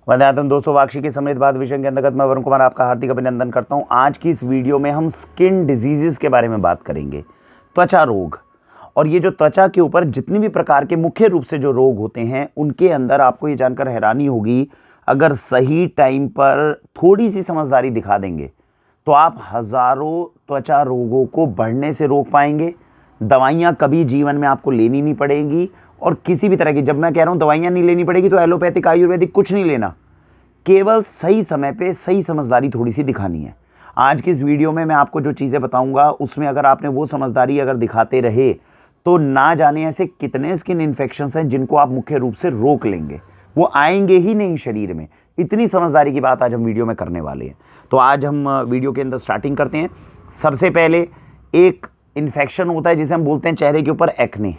वंदनात्म दोस्तों, वाक्षी के समृद्ध बात विषय के अंतर्गत मैं वरुण कुमार आपका हार्दिक अभिनंदन करता हूं। आज की इस वीडियो में हम स्किन डिजीजेस के बारे में बात करेंगे, त्वचा रोग। और ये जो त्वचा के ऊपर जितनी भी प्रकार के मुख्य रूप से जो रोग होते हैं, उनके अंदर आपको ये जानकर हैरानी होगी, अगर सही टाइम पर थोड़ी सी समझदारी दिखा देंगे तो आप हज़ारों त्वचा रोगों को बढ़ने से रोक पाएंगे। दवाइयाँ कभी जीवन में आपको लेनी नहीं पड़ेगी, और किसी भी तरह की, जब मैं कह रहा हूँ दवाइयाँ नहीं लेनी पड़ेगी तो एलोपैथिक आयुर्वेदिक कुछ नहीं लेना, केवल सही समय पे सही समझदारी थोड़ी सी दिखानी है। आज की इस वीडियो में मैं आपको जो चीज़ें बताऊंगा उसमें अगर आपने वो समझदारी अगर दिखाते रहे तो ना जाने ऐसे कितने स्किन इन्फेक्शंस हैं जिनको आप मुख्य रूप से रोक लेंगे, वो आएंगे ही नहीं शरीर में। इतनी समझदारी की बात आज हम वीडियो में करने वाले हैं। तो आज हम वीडियो के अंदर स्टार्टिंग करते हैं। सबसे पहले एक इन्फेक्शन होता है जिसे हम बोलते हैं चेहरे के ऊपर एक्ने।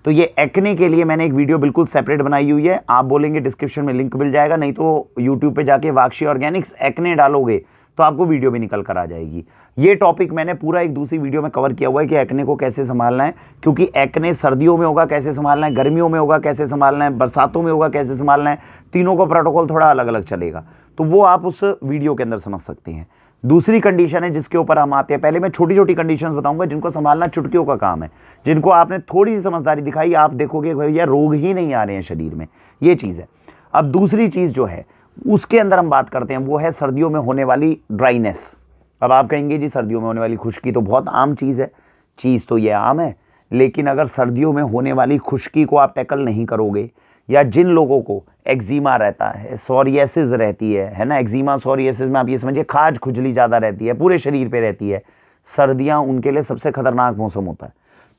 तो ये एक्ने के लिए मैंने एक वीडियो बिल्कुल सेपरेट बनाई हुई है, आप बोलेंगे डिस्क्रिप्शन में लिंक मिल जाएगा, नहीं तो यूट्यूब पे जाके वाक्षी ऑर्गेनिक्स एक्ने डालोगे तो आपको वीडियो भी निकल कर आ जाएगी। ये टॉपिक मैंने पूरा एक दूसरी वीडियो में कवर किया हुआ है कि एक्ने को कैसे संभालना है, क्योंकि एक्ने सर्दियों में होगा कैसे संभालना है, गर्मियों में होगा कैसे संभालना है, बरसातों में होगा कैसे संभालना है, तीनों का प्रोटोकॉल थोड़ा अलग अलग चलेगा। तो वो आप उस वीडियो के अंदर समझ सकते हैं। दूसरी कंडीशन है जिसके ऊपर हम आते हैं, पहले मैं छोटी छोटी कंडीशंस बताऊंगा जिनको संभालना चुटकियों का काम है, जिनको आपने थोड़ी सी समझदारी दिखाई आप देखोगे भैया रोग ही नहीं आ रहे हैं शरीर में। ये चीज़ है। अब दूसरी चीज़ जो है उसके अंदर हम बात करते हैं, वो है सर्दियों में होने वाली ड्राइनेस। अब आप कहेंगे जी सर्दियों में होने वाली खुश्की तो बहुत आम चीज़ है, चीज़ तो ये आम है, लेकिन अगर सर्दियों में होने वाली खुश्की को आप टैकल नहीं करोगे, या जिन लोगों को एक्जिमा रहता है, सोरियासिस रहती है ना, एक्जिमा सोरियासिस में आप ये समझिए खाज खुजली ज़्यादा रहती है, पूरे शरीर पे रहती है, सर्दियाँ उनके लिए सबसे खतरनाक मौसम होता है,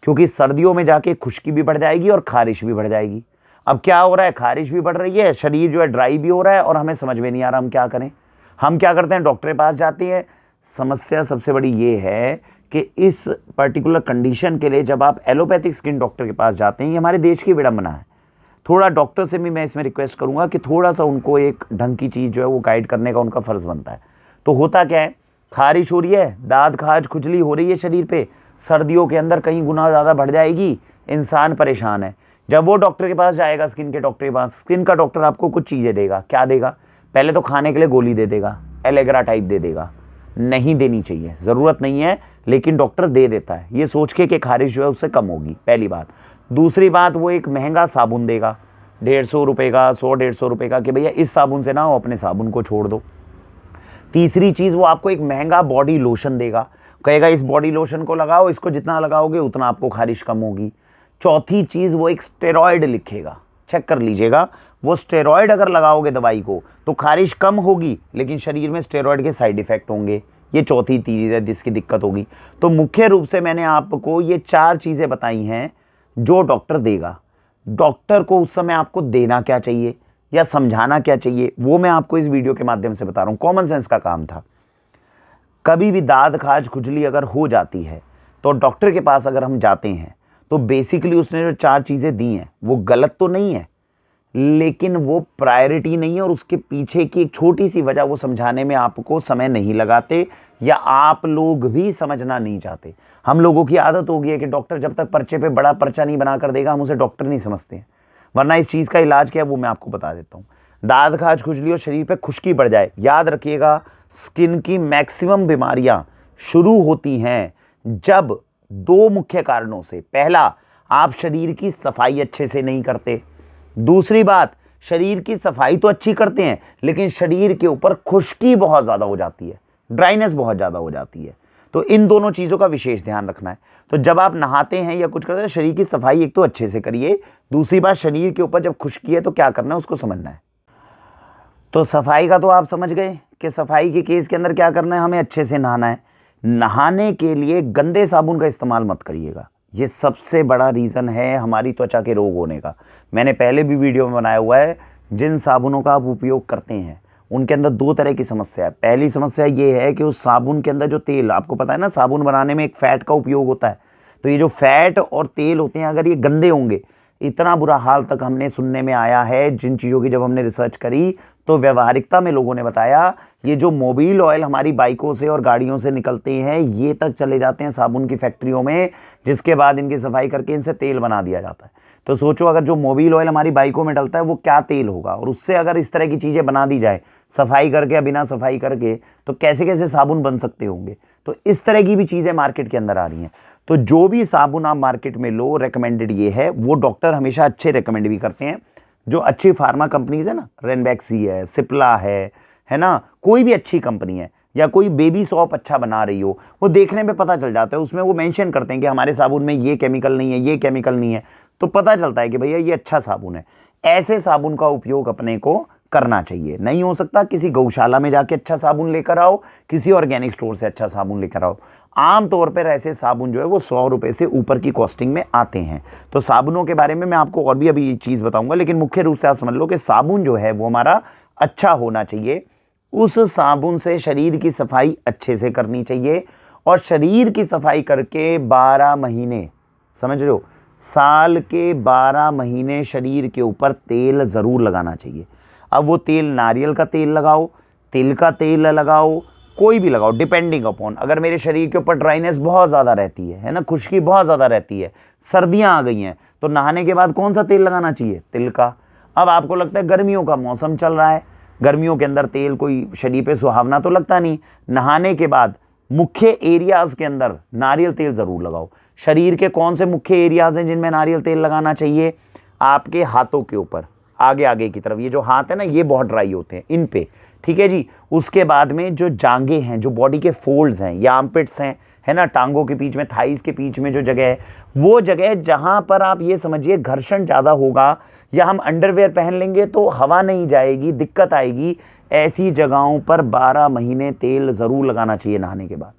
क्योंकि सर्दियों में जाके खुश्की भी बढ़ जाएगी और खारिश भी बढ़ जाएगी। अब क्या हो रहा है, खारिश भी बढ़ रही है, शरीर जो है ड्राई भी हो रहा है, और हमें समझ में नहीं आ रहा हम क्या करें। हम क्या करते हैं, डॉक्टर के पास जाते हैं। समस्या सबसे बड़ी ये है कि इस पर्टिकुलर कंडीशन के लिए जब आप एलोपैथिक स्किन डॉक्टर के पास जाते हैं, ये हमारे देश की विडंबना है। थोड़ा डॉक्टर से भी मैं इसमें रिक्वेस्ट करूंगा कि थोड़ा सा उनको एक ढंग की चीज़ जो है वो गाइड करने का उनका फ़र्ज़ बनता है। तो होता क्या है, खारिश हो रही है, दाद खाज खुजली हो रही है शरीर पे, सर्दियों के अंदर कहीं गुना ज़्यादा बढ़ जाएगी, इंसान परेशान है। जब वो डॉक्टर के पास जाएगा, स्किन के डॉक्टर के पास, स्किन का डॉक्टर आपको कुछ चीज़ें देगा। क्या देगा, पहले तो खाने के लिए गोली दे देगा, एलेग्रा टाइप दे देगा। नहीं देनी चाहिए, ज़रूरत नहीं है, लेकिन डॉक्टर दे देता है ये सोच के कि खारिश जो है उससे कम होगी, पहली बात। दूसरी बात, वो एक महंगा साबुन देगा, 150 रुपये का, 100-150 रुपये का, कि भैया इस साबुन से ना हो, अपने साबुन को छोड़ दो। तीसरी चीज़, वो आपको एक महंगा बॉडी लोशन देगा, कहेगा इस बॉडी लोशन को लगाओ, इसको जितना लगाओगे उतना आपको खारिश कम होगी। चौथी चीज़, वो एक स्टेरॉयड लिखेगा, चेक कर लीजिएगा, वो स्टेरॉयड अगर लगाओगे दवाई को तो खारिश कम होगी, लेकिन शरीर में स्टेरॉयड के साइड इफेक्ट होंगे। ये चौथी चीज़ है जिसकी दिक्कत होगी। तो मुख्य रूप से मैंने आपको ये 4 चीज़ें बताई हैं जो डॉक्टर देगा। डॉक्टर को उस समय आपको देना क्या चाहिए या समझाना क्या चाहिए, वो मैं आपको इस वीडियो के माध्यम से बता रहा हूँ। कॉमन सेंस का काम था। कभी भी दाद खाज खुजली अगर हो जाती है तो डॉक्टर के पास अगर हम जाते हैं तो बेसिकली उसने जो 4 चीज़ें दी हैं वो गलत तो नहीं है, लेकिन वो प्रायोरिटी नहीं है, और उसके पीछे की एक छोटी सी वजह वो समझाने में आपको समय नहीं लगाते, या आप लोग भी समझना नहीं चाहते। हम लोगों की आदत हो गई है कि डॉक्टर जब तक पर्चे पे बड़ा पर्चा नहीं बना कर देगा हम उसे डॉक्टर नहीं समझते हैं। वरना इस चीज़ का इलाज क्या है वो मैं आपको बता देता हूँ। दाद खाज खुजली और शरीर पे खुश्की बढ़ जाए, याद रखिएगा, स्किन की मैक्सिमम बीमारियाँ शुरू होती हैं जब 2 मुख्य कारणों से। पहला, आप शरीर की सफाई अच्छे से नहीं करते। दूसरी बात, शरीर की सफाई तो अच्छी करते हैं लेकिन शरीर के ऊपर खुश्की बहुत ज़्यादा हो जाती है, ड्राइनेस बहुत ज़्यादा हो जाती है। तो इन दोनों चीज़ों का विशेष ध्यान रखना है। तो जब आप नहाते हैं या कुछ करते हैं, शरीर की सफाई एक तो अच्छे से करिए, दूसरी बात शरीर के ऊपर जब खुश्की है तो क्या करना है उसको समझना है। तो सफाई का तो आप समझ गए कि सफाई के केस के अंदर क्या करना है, हमें अच्छे से नहाना है। नहाने के लिए गंदे साबुन का इस्तेमाल मत करिएगा, ये सबसे बड़ा रीज़न है हमारी त्वचा के रोग होने का। मैंने पहले भी वीडियो में बनाया हुआ है, जिन साबुनों का आप उपयोग करते हैं उनके अंदर 2 तरह की समस्या है। पहली समस्या ये है कि उस साबुन के अंदर जो तेल, आपको पता है ना साबुन बनाने में एक फ़ैट का उपयोग होता है, तो ये जो फ़ैट और तेल होते हैं अगर ये गंदे होंगे, इतना बुरा हाल तक हमने सुनने में आया है जिन चीज़ों की जब हमने रिसर्च करी तो व्यवहारिकता में लोगों ने बताया ये जो मोबिल ऑयल हमारी बाइकों से और गाड़ियों से निकलते हैं ये तक चले जाते हैं साबुन की फैक्ट्रियों में, जिसके बाद इनकी सफाई करके इनसे तेल बना दिया जाता है। तो सोचो अगर जो मोबिल ऑयल हमारी बाइकों में डलता है वो क्या तेल होगा, और उससे अगर इस तरह की चीज़ें बना दी जाए सफाई करके या बिना सफाई करके, तो कैसे कैसे साबुन बन सकते होंगे। तो इस तरह की भी चीज़ें मार्केट के अंदर आ रही हैं। तो जो भी साबुन आप मार्केट में लो, रिकमेंडेड ये है, वो डॉक्टर हमेशा अच्छे रिकमेंड भी करते हैं। जो अच्छी फार्मा कंपनीज है ना, रेनबैक्सी है, सिप्ला है ना, कोई भी अच्छी कंपनी है, या कोई बेबी सॉप अच्छा बना रही हो, वो देखने में पता चल जाता है। उसमें वो मेंशन करते हैं कि हमारे साबुन में ये केमिकल नहीं है, ये केमिकल नहीं है, तो पता चलता है कि भैया ये अच्छा साबुन है। ऐसे साबुन का उपयोग अपने को करना चाहिए। नहीं हो सकता किसी गौशाला में जाके अच्छा साबुन लेकर आओ, किसी ऑर्गेनिक स्टोर से अच्छा साबुन लेकर आओ। आमतौर पर ऐसे साबुन जो है वो 100 रुपये से ऊपर की कॉस्टिंग में आते हैं। तो साबुनों के बारे में मैं आपको और भी अभी चीज़ बताऊंगा, लेकिन मुख्य रूप से आप समझ लो कि साबुन जो है वो हमारा अच्छा होना चाहिए। उस साबुन से शरीर की सफाई अच्छे से करनी चाहिए, और शरीर की सफाई करके 12 महीने, समझ रहे हो, साल के 12 महीने शरीर के ऊपर तेल ज़रूर लगाना चाहिए। अब वो तेल नारियल का तेल लगाओ, तिल का तेल लगाओ, कोई भी लगाओ, डिपेंडिंग अपॉन। अगर मेरे शरीर के ऊपर ड्राइनेस बहुत ज़्यादा रहती है ना, खुश्की बहुत ज़्यादा रहती है, सर्दियाँ आ गई हैं, तो नहाने के बाद कौन सा तेल लगाना चाहिए? तिल का। अब आपको लगता है गर्मियों का मौसम चल रहा है, गर्मियों के अंदर तेल कोई शरीर पे सुहावना तो लगता नहीं, नहाने के बाद मुख्य एरियाज के अंदर नारियल तेल ज़रूर लगाओ। शरीर के कौन से मुख्य एरियाज हैं जिनमें नारियल तेल लगाना चाहिए? आपके हाथों के ऊपर, आगे आगे की तरफ, ये जो हाथ है ना ये बहुत ड्राई होते हैं, इन पे, ठीक है जी। उसके बाद में जो जांघें हैं, जो बॉडी के फोल्ड्स हैं या आर्मपिट्स हैं, है ना, टांगों के बीच में, थाइस के बीच में जो जगह है, वो जगह जहां पर आप ये समझिए घर्षण ज़्यादा होगा, या हम अंडरवेयर पहन लेंगे तो हवा नहीं जाएगी, दिक्कत आएगी, ऐसी जगहों पर 12 महीने तेल ज़रूर लगाना चाहिए नहाने के बाद।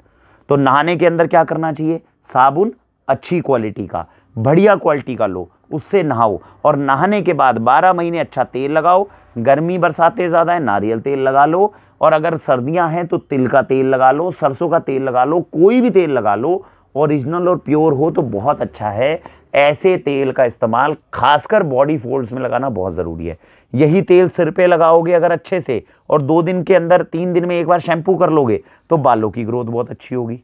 तो नहाने के अंदर क्या करना चाहिए? साबुन अच्छी क्वालिटी का, बढ़िया क्वालिटी का लो, उससे नहाओ, और नहाने के बाद 12 महीने अच्छा तेल लगाओ। गर्मी बरसातें ज़्यादा है, नारियल तेल लगा लो, और अगर सर्दियां हैं तो तिल का तेल लगा लो, सरसों का तेल लगा लो, कोई भी तेल लगा लो, ओरिजिनल और प्योर हो तो बहुत अच्छा है। ऐसे तेल का इस्तेमाल खासकर बॉडी फोल्ड्स में लगाना बहुत ज़रूरी है। यही तेल सिर पे लगाओगे अगर अच्छे से, और 2 दिन के अंदर, 3 दिन में एक बार शैम्पू कर लोगे, तो बालों की ग्रोथ बहुत अच्छी होगी।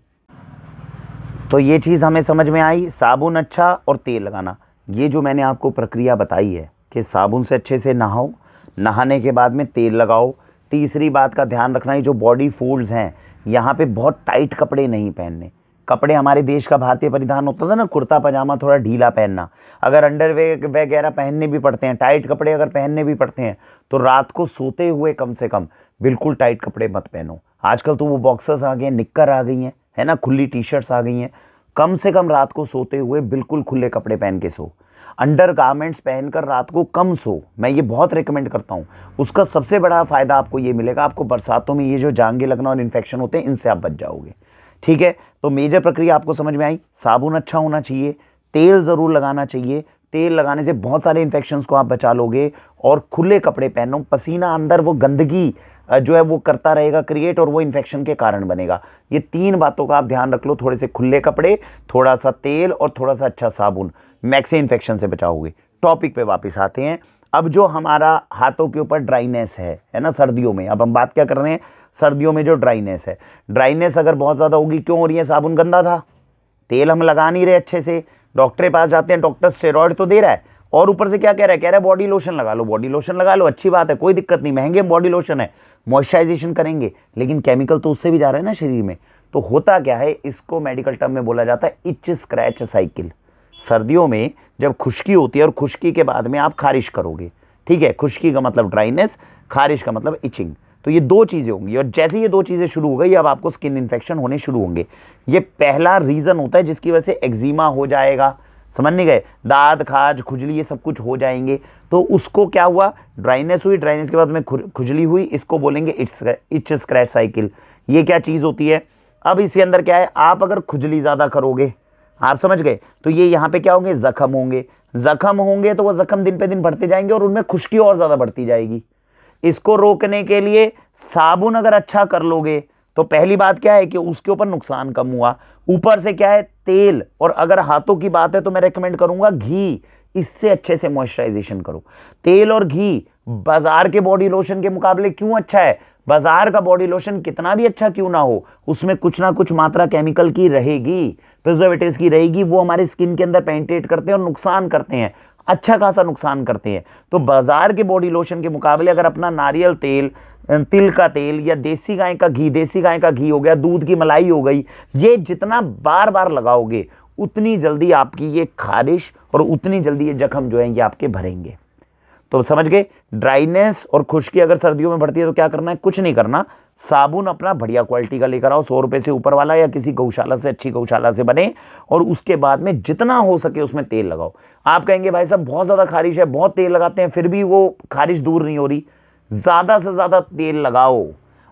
तो ये चीज़ हमें समझ में आई, साबुन अच्छा और तेल लगाना। ये जो मैंने आपको प्रक्रिया बताई है कि साबुन से अच्छे से नहाओ, नहाने के बाद में तेल लगाओ। तीसरी बात का ध्यान रखना है, जो बॉडी फोल्ड्स हैं यहाँ पे बहुत टाइट कपड़े नहीं पहनने। कपड़े हमारे देश का भारतीय परिधान होता था ना, कुर्ता पजामा थोड़ा ढीला पहनना। अगर अंडरवेयर वगैरह पहनने भी पड़ते हैं, टाइट कपड़े अगर पहनने भी पड़ते हैं, तो रात को सोते हुए कम से कम बिल्कुल टाइट कपड़े मत पहनो। आजकल तो वो बॉक्सर्स आ गए हैं, निक्कर आ गई हैं, है ना, खुली टी शर्ट्स आ गई हैं। कम से कम रात को सोते हुए बिल्कुल खुले कपड़े पहन के सो। अंडर गारमेंट्स पहनकर रात को कम सो, मैं ये बहुत रिकमेंड करता हूँ। उसका सबसे बड़ा फ़ायदा आपको ये मिलेगा, आपको बरसातों में ये जो जांघें लगना और इन्फेक्शन होते हैं, इनसे आप बच जाओगे। ठीक है, तो मेजर प्रक्रिया आपको समझ में आई। साबुन अच्छा होना चाहिए, तेल ज़रूर लगाना चाहिए। तेल लगाने से बहुत सारे इन्फेक्शंस को आप बचा लोगे। और खुले कपड़े पहनो, पसीना अंदर वो गंदगी जो है वो करता रहेगा क्रिएट, और वो इन्फेक्शन के कारण बनेगा। ये 3 बातों का आप ध्यान रख लो, थोड़े से खुले कपड़े, थोड़ा सा तेल और थोड़ा सा अच्छा साबुन, मैक्से इन्फेक्शन से बचाओगे। टॉपिक पे वापस आते हैं। अब जो हमारा हाथों के ऊपर ड्राइनेस है ना, सर्दियों में, अब हम बात क्या कर रहे हैं, सर्दियों में जो ड्राइनेस है, ड्राइनेस अगर बहुत ज़्यादा होगी, क्यों हो रही है? साबुन गंदा था, तेल हम लगा नहीं रहे अच्छे से, डॉक्टर के पास जाते हैं, डॉक्टर स्टेरॉइड तो दे रहा है, और ऊपर से क्या कह रहा है बॉडी लोशन लगा लो। बॉडी लोशन लगा लो, अच्छी बात है, कोई दिक्कत नहीं, महंगे बॉडी लोशन है, मॉइस्चराइजेशन करेंगे, लेकिन केमिकल तो उससे भी जा रहा है ना शरीर में। तो होता क्या है, इसको मेडिकल टर्म में बोला जाता है इच स्क्रैच साइकिल। सर्दियों में जब खुश्की होती है, और खुश्की के बाद में आप खारिश करोगे, ठीक है, खुश्की का मतलब ड्राइनेस, खारिश का मतलब इचिंग, तो ये 2 चीज़ें होंगी। और जैसे ये 2 चीज़ें शुरू हो गई, अब आपको स्किन इन्फेक्शन होने शुरू होंगे। ये पहला रीज़न होता है जिसकी वजह से एक्जिमा हो जाएगा, समझ नहीं गए, दाद, खाज, खुजली, ये सब कुछ हो जाएंगे। तो उसको क्या हुआ, ड्राइनेस हुई, ड्राइनेस के बाद में खुजली हुई, इसको बोलेंगे इच स्क्रैच साइकिल। ये क्या चीज़ होती है? अब इसके अंदर क्या है, आप अगर खुजली ज़्यादा करोगे, आप समझ गए, तो ये यहाँ पे क्या होंगे, जख्म होंगे। जख्म होंगे तो वो जख्म दिन पे दिन बढ़ते जाएंगे, और उनमें खुश्की और ज़्यादा बढ़ती जाएगी। इसको रोकने के लिए साबुन अगर अच्छा कर लोगे, तो पहली बात क्या है कि उसके ऊपर नुकसान कम हुआ। ऊपर से क्या है, तेल, और अगर हाथों की बात है तो मैं रेकमेंड करूंगा घी, इससे अच्छे से मॉइस्चराइजेशन करो। तेल और घी बाजार के बॉडी लोशन के मुकाबले क्यों अच्छा है? बाजार का बॉडी लोशन कितना भी अच्छा क्यों ना हो, उसमें कुछ ना कुछ मात्रा केमिकल की रहेगी, प्रिजर्वेटिव्स की रहेगी, वो हमारे स्किन के अंदर पेनिट्रेट करते हैं और नुकसान करते हैं। अच्छा खासा नुकसान करते हैं। तो बाजार के बॉडी लोशन के मुकाबले अगर अपना नारियल तेल, तिल का तेल या देसी गाय का घी, देसी गाय का घी हो गया, दूध की मलाई हो गई, ये जितना बार बार लगाओगे उतनी जल्दी आपकी ये खारिश और उतनी जल्दी ये जख्म जो है ये आपके भरेंगे। तो समझ गए, ड्राइनेस और खुश्की अगर सर्दियों में बढ़ती है तो क्या करना है, कुछ नहीं करना, साबुन अपना बढ़िया क्वालिटी का लेकर आओ, 100 रुपए से ऊपर वाला या किसी गौशाला से, अच्छी गौशाला से बने, और उसके बाद में जितना हो सके उसमें तेल लगाओ। आप कहेंगे भाई साहब बहुत ज्यादा खारिश है, बहुत तेल लगाते हैं फिर भी वो खारिश दूर नहीं हो रही, ज्यादा से ज्यादा तेल लगाओ।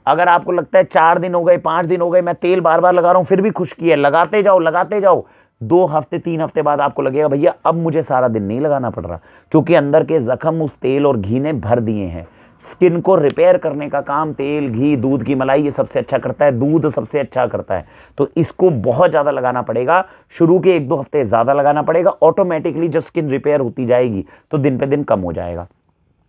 अगर आपको लगता है 4 दिन हो गए, 5 दिन हो गए, मैं तेल बार बार लगा रहा हूं फिर भी खुश्की है, लगाते जाओ लगाते जाओ, 2 हफ्ते 3 हफ्ते बाद आपको लगेगा भैया अब मुझे सारा दिन नहीं लगाना पड़ रहा, क्योंकि अंदर के जख्म उस तेल और घी ने भर दिए हैं। स्किन को रिपेयर करने का काम तेल, घी, दूध की मलाई ये सबसे अच्छा करता है, दूध सबसे अच्छा करता है। तो इसको बहुत ज्यादा लगाना पड़ेगा, शुरू के 1-2 हफ्ते ज्यादा लगाना पड़ेगा, ऑटोमेटिकली जब स्किन रिपेयर होती जाएगी तो दिन पे दिन कम हो जाएगा।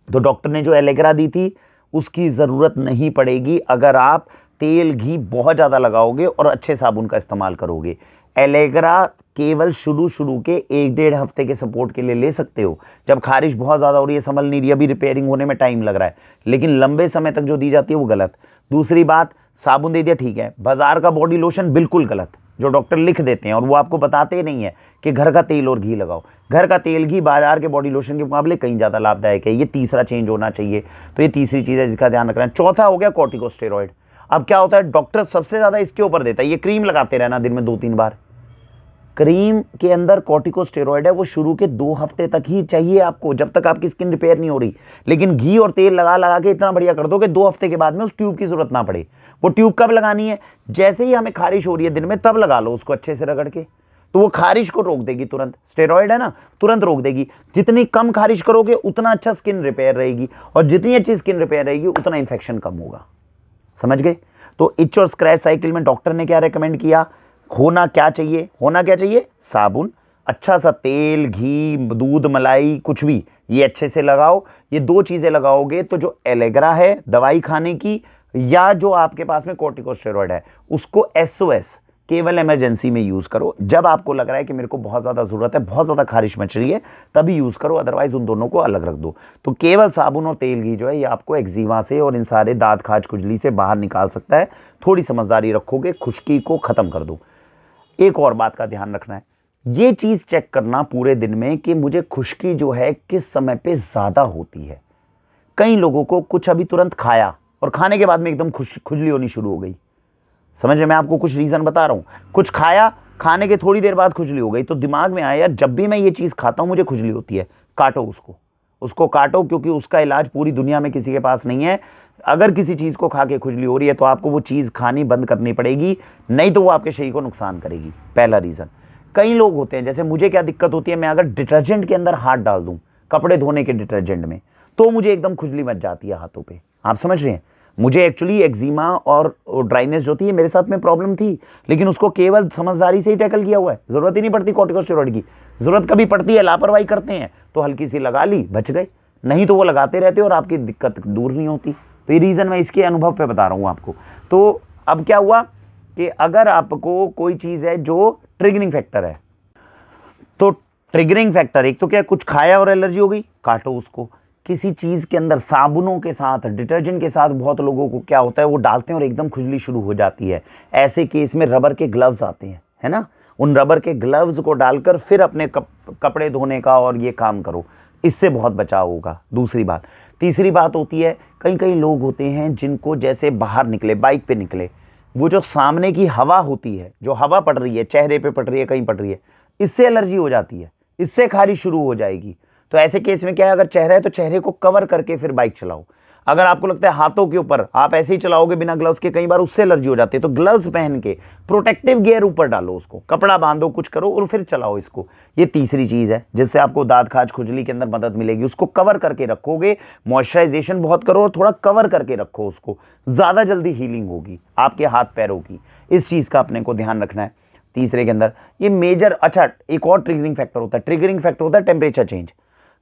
तो डॉक्टर ने जो एलेग्रा दी थी उसकी जरूरत नहीं पड़ेगी अगर आप तेल घी बहुत ज्यादा लगाओगे और अच्छे साबुन का इस्तेमाल करोगे। एलेग्रा केवल शुरू के 1-1.5 हफ्ते के सपोर्ट के लिए ले सकते हो, जब खारिश बहुत ज्यादा हो रही है, संभल नहीं रही, अभी रिपेयरिंग होने में टाइम लग रहा है, लेकिन लंबे समय तक जो दी जाती है वो गलत। दूसरी बात, साबुन दे दिया ठीक है, बाजार का बॉडी लोशन बिल्कुल गलत, जो डॉक्टर लिख देते हैं और वो आपको बताते ही नहीं है कि घर का तेल और घी लगाओ। घर का तेल घी बाजार के बॉडी लोशन के मुकाबले कहीं ज्यादा लाभदायक है। ये तीसरा चेंज होना चाहिए, तो ये तीसरी चीज है जिसका ध्यान रखना है। चौथा हो गया कॉर्टिकोस्टेरॉइड। अब क्या होता है, डॉक्टर सबसे ज्यादा इसके ऊपर देता है, ये क्रीम लगाते रहना दिन में 2-3 बार। क्रीम के अंदर कॉर्टिकोस्टेरॉइड है, वो शुरू के 2 हफ्ते तक ही चाहिए आपको, जब तक आपकी स्किन रिपेयर नहीं हो रही। लेकिन घी और तेल लगा लगा के इतना बढ़िया कर दो कि 2 हफ्ते के बाद में उस ट्यूब की जरूरत ना पड़े। वो ट्यूब कब लगानी है, जैसे ही हमें खारिश हो रही है दिन में तब लगा लो उसको अच्छे से रगड़ के, तो वो खारिश को रोक देगी तुरंत। स्टेरॉइड है ना, तुरंत रोक देगी। जितनी कम खारिश करोगे उतना अच्छा स्किन रिपेयर रहेगी, और जितनी अच्छी स्किन रिपेयर रहेगी उतना इंफेक्शन कम होगा। समझ गए। तो इच और स्क्रैच साइकिल में डॉक्टर ने क्या रेकमेंड किया, होना क्या चाहिए, होना क्या चाहिए, साबुन, अच्छा सा तेल, घी, दूध, मलाई, कुछ भी, ये अच्छे से लगाओ। ये 2 चीजें लगाओगे तो जो एलेग्रा है दवाई खाने की, या जो आपके पास में कॉर्टिकोस्टेरॉइड है, उसको SOS केवल इमरजेंसी में यूज करो, जब आपको लग रहा है कि मेरे को बहुत ज्यादा जरूरत है, बहुत ज्यादा खारिश मच रही है, तभी यूज करो, अदरवाइज उन दोनों को अलग रख दो। तो केवल साबुन और तेल घी जो है ये आपको एक्जिमा से और इन सारे दाद खाज खुजली से बाहर निकाल सकता है। थोड़ी समझदारी रखोगे, खुश्की को खत्म कर दो। एक और बात का ध्यान रखना है, ये चीज चेक करना पूरे दिन में कि मुझे खुश्की जो है किस समय पे ज्यादा होती है। कई लोगों को कुछ अभी तुरंत खाया और खाने के बाद में एकदम खुजली होनी शुरू हो गई। समझ रहे, मैं आपको कुछ रीजन बता रहा हूं। कुछ खाया, खाने के थोड़ी देर बाद खुजली हो गई, तो दिमाग में आया यार जब भी मैं ये चीज खाता हूं मुझे खुजली होती है, काटो उसको काटो, क्योंकि उसका इलाज पूरी दुनिया में किसी के पास नहीं है। अगर किसी चीज को खा के खुजली हो रही है तो आपको वो चीज खानी बंद करनी पड़ेगी, नहीं तो वो आपके शरीर को नुकसान करेगी। पहला रीजन। कई लोग होते हैं, जैसे मुझे क्या दिक्कत होती है, मैं अगर डिटर्जेंट के अंदर हाथ डाल दूं, कपड़े धोने के डिटर्जेंट में, तो मुझे एकदम खुजली मच जाती है हाथों पे। आप समझ रहे हैं, मुझे एक्चुअली एक्जिमा और ड्राइनेस जो थी ये मेरे साथ में प्रॉब्लम थी, लेकिन उसको केवल समझदारी से ही टैकल किया हुआ है। जरूरत ही नहीं पड़ती कॉर्टिकोस्टेरॉइड की। जरूरत कभी पड़ती है, लापरवाही करते हैं तो हल्की सी लगा ली, बच गए, नहीं तो वो लगाते रहते और आपकी दिक्कत दूर नहीं होती। तो ये रीजन मैं इसके अनुभव पे बता रहा हूं आपको। तो अब क्या हुआ कि अगर आपको कोई चीज है जो ट्रिगरिंग फैक्टर है, तो ट्रिगरिंग फैक्टर एक तो क्या, कुछ खाया और एलर्जी हो गई, काटो उसको। किसी चीज के अंदर साबुनों के साथ, डिटर्जेंट के साथ बहुत लोगों को क्या होता है, वो डालते हैं और एकदम खुजली शुरू हो जाती है। ऐसे केस में रबर के ग्लव्स आते हैं, है ना, उन रबर के ग्लव्स को डालकर फिर अपने कपड़े धोने का और ये काम करो, इससे बहुत बचाव होगा। दूसरी बात। तीसरी बात होती है, कई लोग होते हैं जिनको जैसे बाहर निकले, बाइक पे निकले, वो जो सामने की हवा होती है, जो हवा पड़ रही है, चेहरे पे पड़ रही है, कहीं पड़ रही है, इससे एलर्जी हो जाती है, इससे खारिश शुरू हो जाएगी। तो ऐसे केस में क्या है, अगर चेहरा है तो चेहरे को कवर करके फिर बाइक चलाओ। अगर आपको लगता है हाथों के ऊपर आप ऐसे ही चलाओगे बिना ग्लव्स के, कई बार उससे एलर्जी हो जाती है, तो ग्लव्स पहन के प्रोटेक्टिव गियर ऊपर डालो, उसको कपड़ा बांधो, कुछ करो और फिर चलाओ इसको। ये तीसरी चीज है जिससे आपको दाद खाज खुजली के अंदर मदद मिलेगी। उसको कवर करके रखोगे, मॉइस्चराइजेशन बहुत करो और थोड़ा कवर करके रखो उसको, ज्यादा जल्दी हीलिंग होगी आपके हाथ पैरों की। इस चीज का अपने को ध्यान रखना है। तीसरे के अंदर ये मेजर, अच्छा एक और ट्रिगरिंग फैक्टर होता है, ट्रिगरिंग फैक्टर होता है टेम्परेचर चेंज।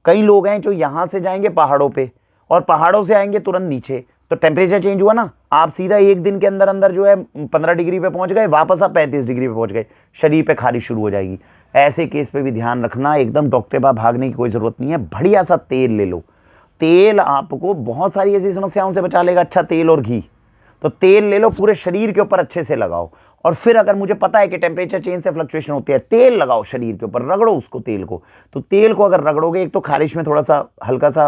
कई लोग हैं जो यहां से जाएंगे पहाड़ों पे और पहाड़ों से आएंगे तुरंत नीचे, तो टेम्परेचर चेंज हुआ ना, आप सीधा एक दिन के अंदर अंदर जो है 15 डिग्री पे पहुंच गए, वापस आप 35 डिग्री पे पहुंच गए, शरीर पे खारिश शुरू हो जाएगी। ऐसे केस पे भी ध्यान रखना, एकदम डॉक्टर के पास भागने की कोई ज़रूरत नहीं है। बढ़िया सा तेल ले लो, तेल आपको बहुत सारी ऐसी समस्याओं से बचा लेगा। अच्छा तेल और घी, तो तेल ले लो, पूरे शरीर के ऊपर अच्छे से लगाओ। और फिर अगर मुझे पता है कि टेम्परेचर चेंज से फ्लक्चुएशन होती है, तेल लगाओ शरीर के ऊपर, रगड़ो उसको तेल को। तो तेल को अगर रगड़ोगे, एक तो खारिश में थोड़ा सा हल्का सा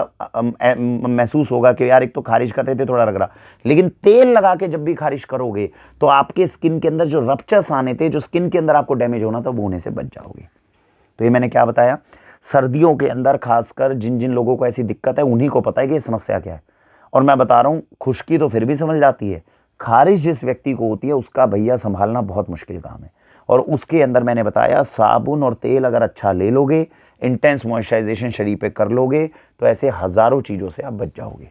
महसूस होगा कि यार एक तो खारिश कर रहे थे थोड़ा रगड़ा, लेकिन तेल लगा के जब भी खारिश करोगे तो आपके स्किन के अंदर जो रप्चर्स आने थे, जो स्किन के अंदर आपको डैमेज होना था, वो होने से बच जाओगे। तो ये मैंने क्या बताया, सर्दियों के अंदर खासकर जिन जिन लोगों को ऐसी दिक्कत है उन्हीं को पता है कि समस्या क्या है। और मैं बता रहा हूँ, खुश्की तो फिर भी समझ जाती है, खारिश जिस व्यक्ति को होती है उसका भैया संभालना बहुत मुश्किल काम है। और उसके अंदर मैंने बताया, साबुन और तेल अगर अच्छा ले लोगे, इंटेंस मॉइस्चराइजेशन शरीर पे कर लोगे, तो ऐसे हज़ारों चीज़ों से आप बच जाओगे।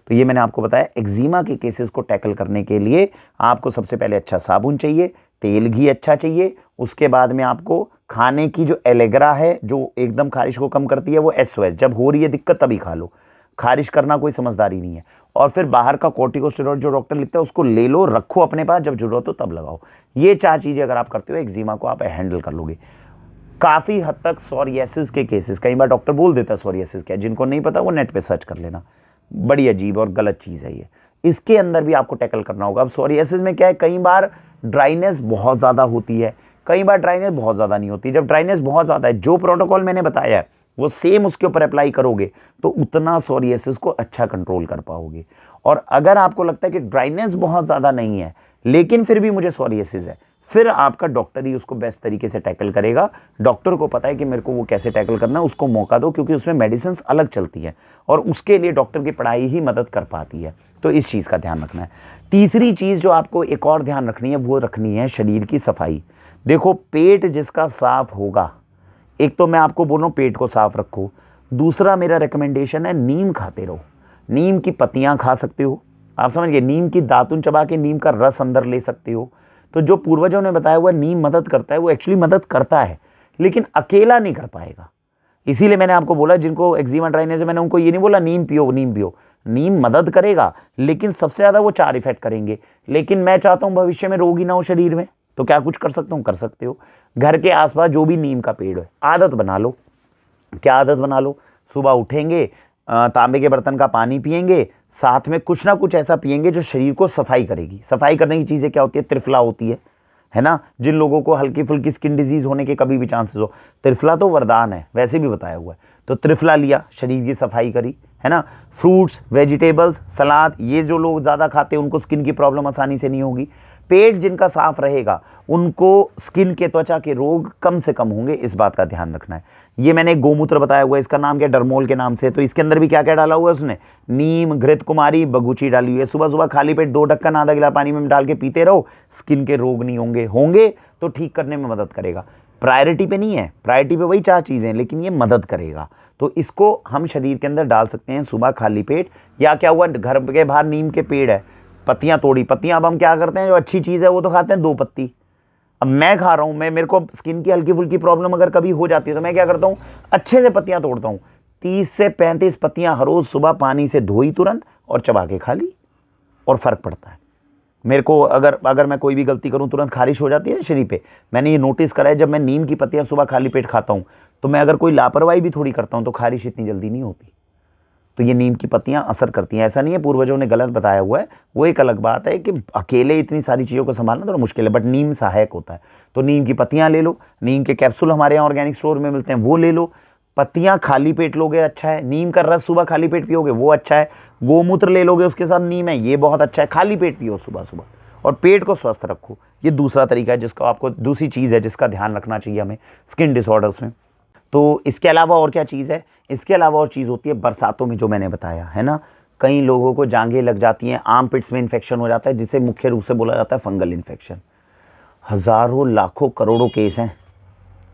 तो ये मैंने आपको बताया, एक्जिमा के केसेस को टैकल करने के लिए आपको सबसे पहले अच्छा साबुन चाहिए, तेल घी अच्छा चाहिए। उसके बाद में आपको खाने की जो एलेग्रा है, जो एकदम खारिश को कम करती है, वो SOS, जब हो रही है दिक्कत तभी खा लो, खारिश करना कोई समझदारी नहीं है। और फिर बाहर का कॉर्टिकोस्टेरॉइड जो डॉक्टर लिखता है उसको ले लो, रखो अपने पास, जब जरूरत हो तब लगाओ। ये 4 चीज़ें अगर आप करते हो, एक्जिमा को आप हैंडल कर लोगे। काफ़ी हद तक सोरियासिस के केसेस, कई बार डॉक्टर बोल देता है सोरियासिस क्या है, जिनको नहीं पता वो नेट पे सर्च कर लेना, बड़ी अजीब और गलत चीज़ है ये। इसके अंदर भी आपको टैकल करना होगा। अब सोरियासिस में क्या है, कई बार ड्राइनेस बहुत ज़्यादा होती है, कई बार ड्राइनेस बहुत ज़्यादा नहीं होती। जब ड्राइनेस बहुत ज़्यादा है, जो प्रोटोकॉल मैंने बताया है वो सेम उसके ऊपर अप्लाई करोगे तो उतना सोरियासिस को अच्छा कंट्रोल कर पाओगे। और अगर आपको लगता है कि ड्राइनेस बहुत ज़्यादा नहीं है लेकिन फिर भी मुझे सोरियासिस है, फिर आपका डॉक्टर ही उसको बेस्ट तरीके से टैकल करेगा। डॉक्टर को पता है कि मेरे को वो कैसे टैकल करना है, उसको मौका दो, क्योंकि उसमें मेडिसिन अलग चलती है और उसके लिए डॉक्टर की पढ़ाई ही मदद कर पाती है। तो इस चीज़ का ध्यान रखना है। तीसरी चीज़ जो आपको एक और ध्यान रखनी है, वो रखनी है शरीर की सफाई। देखो, पेट जिसका साफ होगा, एक तो मैं आपको बोल रहा हूँ पेट को साफ रखो, दूसरा मेरा रिकमेंडेशन है नीम खाते रहो। नीम की पत्तियाँ खा सकते हो, आप समझ गए, नीम की दातुन चबा के नीम का रस अंदर ले सकते हो। तो जो पूर्वजों ने बताया हुआ नीम मदद करता है, वो एक्चुअली मदद करता है लेकिन अकेला नहीं कर पाएगा। इसीलिए मैंने आपको बोला, जिनको एक्जिमा ड्राइनेस है, मैंने उनको ये नहीं बोला नीम पियो नीम पियो, नीम मदद करेगा लेकिन सबसे ज़्यादा वो 4 इफेक्ट करेंगे। लेकिन मैं चाहता हूँ भविष्य में रोग ही ना हो शरीर में, तो क्या कुछ कर सकता हूँ, कर सकते हो। घर के आसपास जो भी नीम का पेड़ है, आदत बना लो। क्या आदत बना लो, सुबह उठेंगे, तांबे के बर्तन का पानी पिएंगे, साथ में कुछ ना कुछ ऐसा पिएंगे जो शरीर को सफाई करेगी। सफाई करने की चीज़ें क्या होती है, त्रिफला होती है ना। जिन लोगों को हल्की फुल्की स्किन डिजीज होने के कभी भी चांसेस हो, त्रिफला तो वरदान है, वैसे भी बताया हुआ है। तो त्रिफला लिया, शरीर की सफाई करी, है ना। फ्रूट्स, वेजिटेबल्स, सलाद, ये जो लोग ज़्यादा खाते हैं उनको स्किन की प्रॉब्लम आसानी से नहीं होगी। पेट जिनका साफ रहेगा उनको स्किन के, त्वचा के रोग कम से कम होंगे, इस बात का ध्यान रखना है। ये मैंने गोमूत्र बताया हुआ है, इसका नाम क्या, डरमोल के नाम से। तो इसके अंदर भी क्या क्या डाला हुआ है उसने, नीम, घृत कुमारी, बगुची डाली हुई है। सुबह सुबह खाली पेट 2 ढक्कन आधा गिलास पानी में डाल के पीते रहो, स्किन के रोग नहीं होंगे तो ठीक करने में मदद करेगा। प्रायोरिटी पे नहीं है, प्रायोरिटी पे वही 4 चीज़ें हैं, लेकिन ये मदद करेगा। तो इसको हम शरीर के अंदर डाल सकते हैं सुबह खाली पेट। या क्या हुआ, घर के बाहर नीम के पेड़ है, पत्तियां तोड़ी, पत्तियां अब हम क्या करते हैं, जो अच्छी चीज़ है वो तो खाते हैं 2 पत्ती। अब मैं खा रहा हूँ, मेरे को स्किन की हल्की फुल्की प्रॉब्लम अगर कभी हो जाती है तो मैं क्या करता हूँ, अच्छे से पत्तियां तोड़ता हूँ, 30 से 35 पत्तियां हर रोज सुबह पानी से धोई तुरंत और चबा के खा ली, और फर्क पड़ता है। मेरे को अगर मैं कोई भी गलती करूं तुरंत खारिश हो जाती है शरीर पे। मैंने ये नोटिस करा है, जब मैं नीम की पत्तियां सुबह खाली पेट खाता हूं तो मैं अगर कोई लापरवाही भी थोड़ी करता हूं तो खारिश इतनी जल्दी नहीं होती। तो ये नीम की पत्तियां असर करती हैं। ऐसा नहीं है पूर्वजों ने गलत बताया हुआ है, वो एक अलग बात है कि अकेले इतनी सारी चीज़ों को संभालना थोड़ा मुश्किल है, बट नीम सहायक होता है। तो नीम की पत्तियां ले लो, नीम के कैप्सूल हमारे यहाँ ऑर्गेनिक स्टोर में मिलते हैं, वो ले लो। पत्तियां खाली पेट लोगे अच्छा है, नीम का रस सुबह खाली पेट पियोगे वो अच्छा है, गोमूत्र ले लोगे उसके साथ नीम है, ये बहुत अच्छा है। खाली पेट पियो सुबह सुबह और पेट को स्वस्थ रखो। ये दूसरा तरीका है जिसका आपको, दूसरी चीज़ है जिसका ध्यान रखना चाहिए हमें स्किन डिसऑर्डर्स में। तो इसके अलावा और क्या चीज़ है, इसके अलावा और चीज़ होती है बरसातों में, जो मैंने बताया है ना। कई लोगों को जांघें लग जाती हैं, आर्म पिट्स में इन्फेक्शन हो जाता है, जिसे मुख्य रूप से बोला जाता है फंगल इन्फेक्शन। हज़ारों लाखों करोड़ों केस हैं,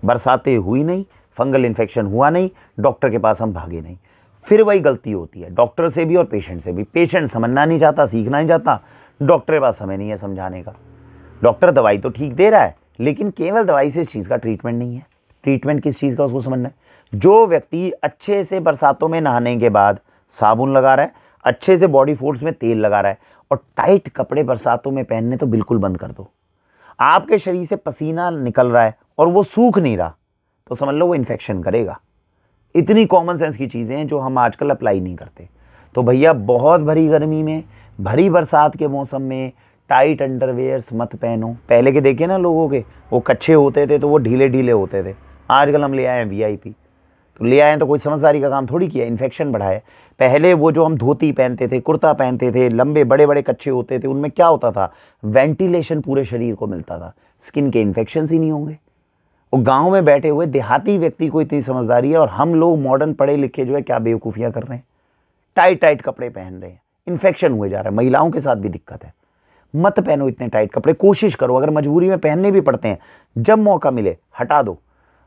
बरसातें हुई नहीं, फंगल इन्फेक्शन हुआ नहीं, डॉक्टर के पास हम भागे नहीं। फिर वही गलती होती है डॉक्टर से भी और पेशेंट से भी। पेशेंट समझना नहीं चाहता, सीखना नहीं चाहता, डॉक्टर के पास समय नहीं है समझाने का। डॉक्टर दवाई तो ठीक दे रहा है लेकिन केवल दवाई से इस चीज़ का ट्रीटमेंट नहीं है। ट्रीटमेंट किस चीज़ का उसको समझना है। जो व्यक्ति अच्छे से बरसातों में नहाने के बाद साबुन लगा रहा है, अच्छे से बॉडी फोर्स में तेल लगा रहा है, और टाइट कपड़े बरसातों में पहनने तो बिल्कुल बंद कर दो। आपके शरीर से पसीना निकल रहा है और वो सूख नहीं रहा, तो समझ लो वो इन्फेक्शन करेगा। इतनी कॉमन सेंस की चीज़ें हैं जो हम आजकल अप्लाई नहीं करते। तो भैया बहुत भरी गर्मी में, भरी बरसात के मौसम में टाइट अंडरवेयर्स मत पहनो। पहले के देखिए ना लोगों के, वो कच्चे होते थे तो वो ढीले ढीले होते थे। आजकल हम ले आए हैं वीआईपी, तो ले आए हैं तो कोई समझदारी का काम थोड़ी किया, इन्फेक्शन बढ़ाए। पहले वो जो हम धोती पहनते थे, कुर्ता पहनते थे, लंबे बड़े बड़े कच्चे होते थे, उनमें क्या होता था, वेंटिलेशन पूरे शरीर को मिलता था, स्किन के इन्फेक्शन ही नहीं होंगे। और गांव में बैठे हुए देहाती व्यक्ति को इतनी समझदारी है, और हम लोग मॉडर्न पढ़े लिखे जो है क्या बेवकूफ़ियाँ कर रहे हैं, टाइट टाइट कपड़े पहन रहे हैं, इन्फेक्शन हुए जा रहा है। महिलाओं के साथ भी दिक्कत है। मत पहनो इतने टाइट कपड़े, कोशिश करो, अगर मजबूरी में पहनने भी पड़ते हैं, जब मौका मिले हटा दो,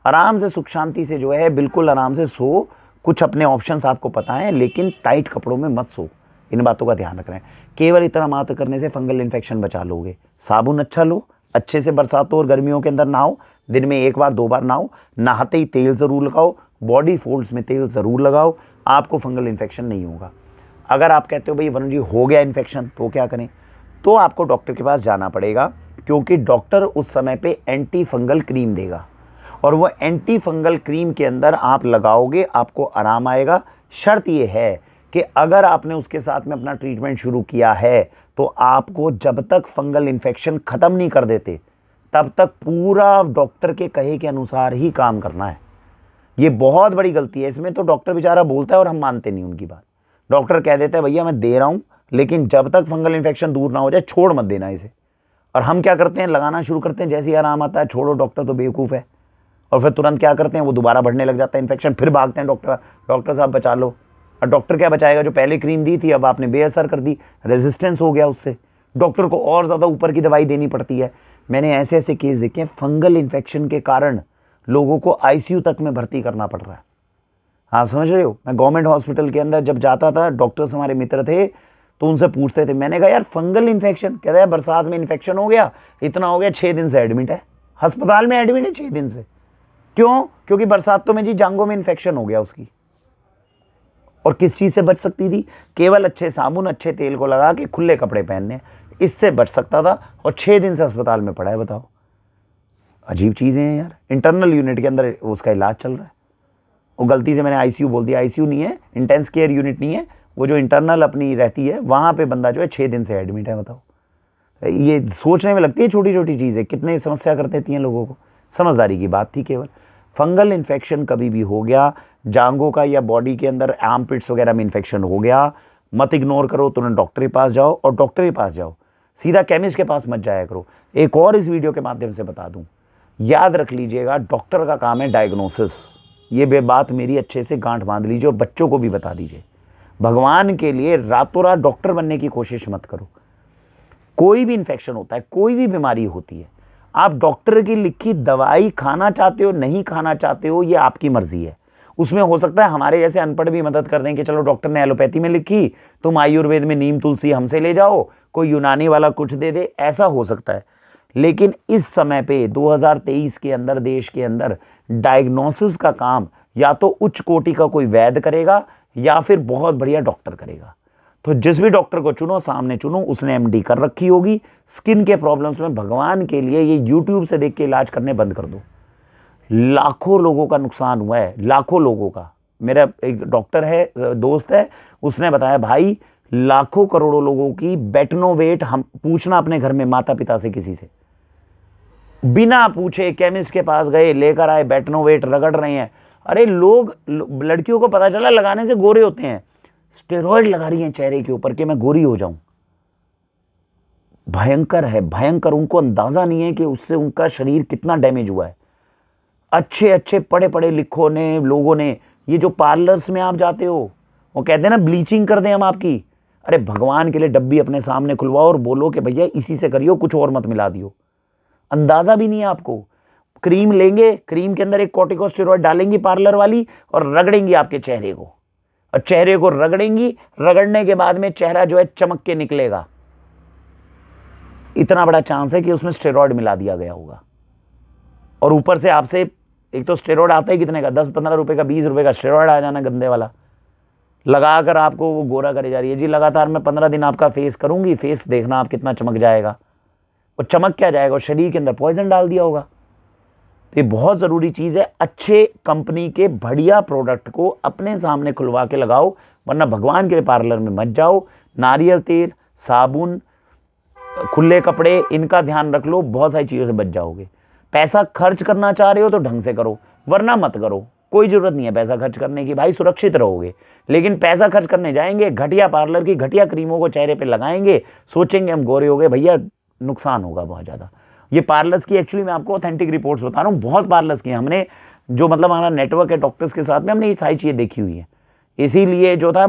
आराम से सुख शांति से जो है बिल्कुल आराम से सो। कुछ अपने ऑप्शंस आपको पता है, लेकिन टाइट कपड़ों में मत सो। इन बातों का ध्यान रखना है। केवल इतना मात्र करने से फंगल इन्फेक्शन बचा लोगे। साबुन अच्छा लो, अच्छे से बरसातों और गर्मियों के अंदर नहाओ, दिन में 1 बार 2 बार नहाओ, नहाते ही तेल ज़रूर लगाओ, बॉडी फोल्ड्स में तेल ज़रूर लगाओ, आपको फंगल इन्फेक्शन नहीं होगा। अगर आप कहते हो भाई वरुण जी हो गया इन्फेक्शन तो क्या करें, तो आपको डॉक्टर के पास जाना पड़ेगा, क्योंकि डॉक्टर उस समय पे एंटी फंगल क्रीम देगा, और वो एंटी फंगल क्रीम के अंदर आप लगाओगे, आपको आराम आएगा। शर्त ये है कि अगर आपने उसके साथ में अपना ट्रीटमेंट शुरू किया है, तो आपको जब तक फंगल इन्फेक्शन ख़त्म नहीं कर देते, तब तक पूरा डॉक्टर के कहे के अनुसार ही काम करना है। ये बहुत बड़ी गलती है। इसमें तो डॉक्टर बेचारा बोलता है और हम मानते नहीं उनकी बात। डॉक्टर कह देता है भैया मैं दे रहा हूँ, लेकिन जब तक फंगल इन्फेक्शन दूर ना हो जाए छोड़ मत देना इसे। और हम क्या करते हैं, लगाना शुरू करते हैं, जैसे ही आराम आता है छोड़ो, डॉक्टर तो बेवकूफ़ है। और फिर तुरंत क्या करते हैं, वो दोबारा बढ़ने लग जाता है इन्फेक्शन, फिर भागते हैं डॉक्टर साहब बचा लो। और डॉक्टर क्या बचाएगा, जो पहले क्रीम दी थी अब आपने बेअसर कर दी, रेजिस्टेंस हो गया उससे, डॉक्टर को और ज़्यादा ऊपर की दवाई देनी पड़ती है। मैंने ऐसे ऐसे केस देखे हैं, फंगल इन्फेक्शन के कारण लोगों को आईसीयू तक में भर्ती करना पड़ रहा है। आप समझ रहे हो। मैं गवर्नमेंट हॉस्पिटल के अंदर जब जाता था, डॉक्टर्स हमारे मित्र थे, तो उनसे पूछते थे, मैंने कहा यार फंगल इन्फेक्शन, कहता है बरसात में इन्फेक्शन हो गया, इतना हो गया, 6 दिन से एडमिट है, अस्पताल में एडमिट है 6 दिन से। क्यों? क्योंकि बरसातों में जी जांघों में इन्फेक्शन हो गया उसकी। और किस चीज़ से बच सकती थी, केवल अच्छे साबुन अच्छे तेल को लगा के खुले कपड़े पहनने, इससे बच सकता था, और 6 दिन से अस्पताल में पड़ा है। बताओ, अजीब चीज़ें हैं यार। इंटरनल यूनिट के अंदर उसका इलाज चल रहा है। वो गलती से मैंने आईसीयू बोल दिया, आईसीयू नहीं है, इंटेंस केयर यूनिट नहीं है, वो जो इंटरनल अपनी रहती है वहाँ पे बंदा जो है 6 दिन से एडमिट है। बताओ, ये सोचने में लगती है छोटी छोटी चीज़ें, कितने समस्या कर देती हैं लोगों को। समझदारी की बात थी केवल। फंगल इन्फेक्शन कभी भी हो गया, जांघों का या बॉडी के अंदर आर्मपिट्स वगैरह में इन्फेक्शन हो गया, मत इग्नोर करो, तुरंत डॉक्टर के पास जाओ, और डॉक्टर के पास जाओ, सीधा केमिस्ट के पास मत जाया करो। एक और इस वीडियो के माध्यम से बता दूं, याद रख लीजिएगा, डॉक्टर का काम है डायग्नोसिस। ये बात मेरी अच्छे से गांठ बांध लीजिए और बच्चों को भी बता दीजिए। भगवान के लिए रातों रात डॉक्टर बनने की कोशिश मत करो। कोई भी इन्फेक्शन होता है, कोई भी बीमारी होती है, आप डॉक्टर की लिखी दवाई खाना चाहते हो नहीं खाना चाहते हो, ये आपकी मर्जी है। उसमें हो सकता है हमारे जैसे अनपढ़ भी मदद कर दें कि चलो डॉक्टर ने एलोपैथी में लिखी, तुम आयुर्वेद में नीम तुलसी हमसे ले जाओ, कोई यूनानी वाला कुछ दे दे, ऐसा हो सकता है। लेकिन इस समय पे 2023 के अंदर देश के अंदर डायग्नोसिस का काम या तो उच्च कोटि का कोई वैद्य करेगा या फिर बहुत बढ़िया डॉक्टर करेगा। तो जिस भी डॉक्टर को चुनो, सामने चुनो, उसने एमडी कर रखी होगी। स्किन के प्रॉब्लम्स में भगवान के लिए ये यूट्यूब से देख के इलाज करने बंद कर दो। लाखों लोगों का नुकसान हुआ है, लाखों लोगों का। मेरा एक डॉक्टर है, दोस्त है, उसने बताया भाई लाखों करोड़ों लोगों की बेटनोवेट, हम पूछना अपने घर में माता पिता से, किसी से बिना पूछे केमिस्ट के पास गए, लेकर आए, बेटनोवेट रगड़ रहे हैं। अरे लोग, लड़कियों को पता चला लगाने से गोरे होते हैं, स्टेरॉइड लगा रही हैं चेहरे के ऊपर कि मैं गोरी हो जाऊं। भयंकर है, भयंकर। उनको अंदाजा नहीं है कि उससे उनका शरीर कितना डैमेज हुआ है। अच्छे अच्छे पढ़े पढ़े लिखों ने, लोगों ने, ये जो पार्लर्स में आप जाते हो, वो कहते हैं ना ब्लीचिंग कर दें हम आपकी। अरे भगवान के लिए डब्बी अपने सामने खुलवाओ और बोलो कि भैया इसी से करियो, कुछ और मत मिला दियो। अंदाजा भी नहीं है आपको। क्रीम लेंगे, क्रीम के अंदर एक कॉर्टिकोस्टेरॉइड डालेंगी पार्लर वाली और रगड़ेंगी आपके चेहरे को, और चेहरे को रगड़ेंगी, रगड़ने के बाद में चेहरा जो है चमक के निकलेगा। इतना बड़ा चांस है कि उसमें स्टेरॉइड मिला दिया गया होगा। और ऊपर से आपसे एक तो स्टेरॉइड आता है कितने का, 10-15 रुपए का, 20 रुपए का स्टेरॉइड आ जाना गंदे वाला, लगाकर आपको वो गोरा करे जा रही है। जी लगातार मैं 15 दिन आपका फेस करूंगी, फेस देखना आप कितना चमक जाएगा। और चमक क्या जाएगा, और शरीर के अंदर पॉइजन डाल दिया होगा। तो ये बहुत ज़रूरी चीज़ है। अच्छे कंपनी के बढ़िया प्रोडक्ट को अपने सामने खुलवा के लगाओ, वरना भगवान के पार्लर में मत जाओ। नारियल तेल, साबुन, खुले कपड़े, इनका ध्यान रख लो, बहुत सारी चीज़ों से बच जाओगे। पैसा खर्च करना चाह रहे हो तो ढंग से करो, वरना मत करो। कोई ज़रूरत नहीं है पैसा खर्च करने की भाई, सुरक्षित रहोगे। लेकिन पैसा खर्च करने जाएंगे, घटिया पार्लर की घटिया क्रीमों को चेहरे पे लगाएंगे, सोचेंगे हम गोरे हो गए, भैया नुकसान होगा बहुत ज़्यादा। ये पार्लर्स की एक्चुअली मैं आपको ऑथेंटिक रिपोर्ट्स बता रहा हूँ, बहुत पार्लर्स की हमने, जो मतलब हमारा नेटवर्क है डॉक्टर्स के साथ में, हमने ये सारी चीज़ें देखी हुई है। इसीलिए जो था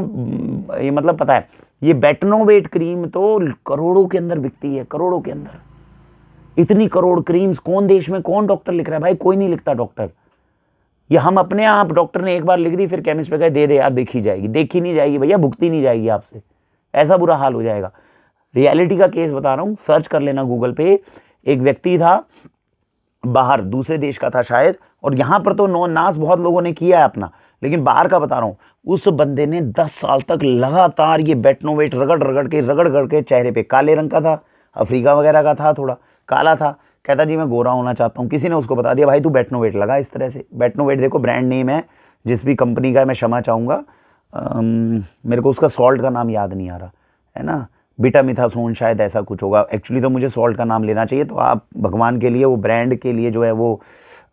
ये मतलब पता है, ये बेटनोवेट क्रीम तो करोड़ों के अंदर बिकती है, करोड़ों के अंदर। इतनी करोड़ क्रीम्स कौन देश में कौन डॉक्टर लिख रहा है भाई? कोई नहीं लिखता डॉक्टर। ये हम अपने आप, डॉक्टर ने एक बार लिख दी, फिर केमिस्ट पे कहे दे दे यार, देखी जाएगी। देखी नहीं जाएगी भैया, भुगती नहीं जाएगी आपसे, ऐसा बुरा हाल हो जाएगा। रियलिटी का केस बता रहा हूँ, सर्च कर लेना गूगल पे। एक व्यक्ति था, बाहर दूसरे देश का था शायद, और यहाँ पर तो नाश बहुत लोगों ने किया है अपना, लेकिन बाहर का बता रहा हूँ। उस बंदे ने 10 साल तक लगातार ये बेटनोवेट रगड़ के चेहरे पे, काले रंग का था, अफ्रीका वगैरह का था, थोड़ा काला था। कहता जी मैं गोरा होना चाहता हूँ। किसी ने उसको बता दिया भाई तू बेटनोवेट लगा इस तरह से। बेटनोवेट देखो ब्रांड नेम है, जिस भी कंपनी का है, मैं क्षमा चाहूँगा, मेरे को उसका सॉल्ट का नाम याद नहीं आ रहा है ना, बीटामिथासोन शायद ऐसा कुछ होगा। एक्चुअली तो मुझे सॉल्ट का नाम लेना चाहिए, तो आप भगवान के लिए वो ब्रांड के लिए जो है वो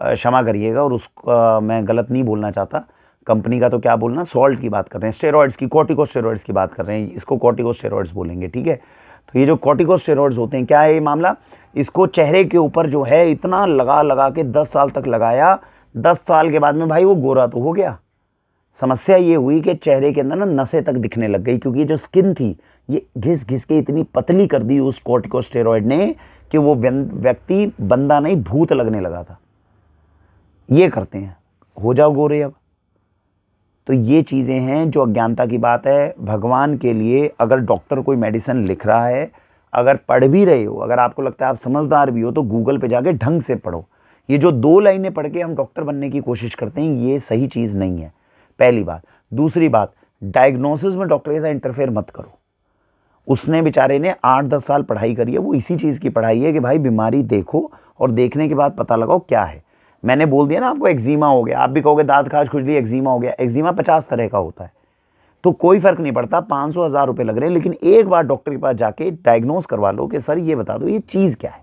क्षमा करिएगा, और उसका मैं गलत नहीं बोलना चाहता। कंपनी का तो क्या बोलना, सॉल्ट की बात कर रहे हैं, स्टेरॉइड्स की, कॉर्टिकोस्टेरॉइड्स की बात कर रहे हैं, इसको कॉर्टिकोस्टेरॉइड्स बोलेंगे, ठीक है। तो ये जो कॉर्टिकोस्टेरॉइड्स होते हैं, क्या है ये मामला, इसको चेहरे के ऊपर जो है इतना लगा के 10 साल तक लगाया। 10 साल के बाद में भाई वो गोरा तो हो गया। समस्या ये हुई कि चेहरे के अंदर ना नसें तक दिखने लग गई, क्योंकि ये जो स्किन थी ये घिस घिस के इतनी पतली कर दी उस कॉर्टिकोस्टेरॉइड ने कि वो व्यक्ति बंदा नहीं भूत लगने लगा था। ये करते हैं, हो जाओ गोरे अब। तो ये चीज़ें हैं जो अज्ञानता की बात है। भगवान के लिए अगर डॉक्टर कोई मेडिसिन लिख रहा है, अगर पढ़ भी रहे हो, अगर आपको लगता है आप समझदार भी हो, तो गूगल पे जाके ढंग से पढ़ो। ये जो 2 लाइनें पढ़ के हम डॉक्टर बनने की कोशिश करते हैं, ये सही चीज़ नहीं है, पहली बात। दूसरी बात, डायग्नोसिस में डॉक्टर के साथ इंटरफेयर मत करो। उसने बेचारे ने 8-10 साल पढ़ाई करी है, वो इसी चीज़ की पढ़ाई है कि भाई बीमारी देखो और देखने के बाद पता लगाओ क्या है। मैंने बोल दिया ना आपको, एक्जिमा हो गया, आप भी कहोगे दांत खाज खुजली, एक्जिमा हो गया। एक्जिमा 50 तरह का होता है, तो कोई फर्क नहीं पड़ता, 500-1000 रुपये लग रहे हैं, लेकिन एक बार डॉक्टर के पास जाके डायग्नोस करवा लो कि सर ये बता दो ये चीज़ क्या है।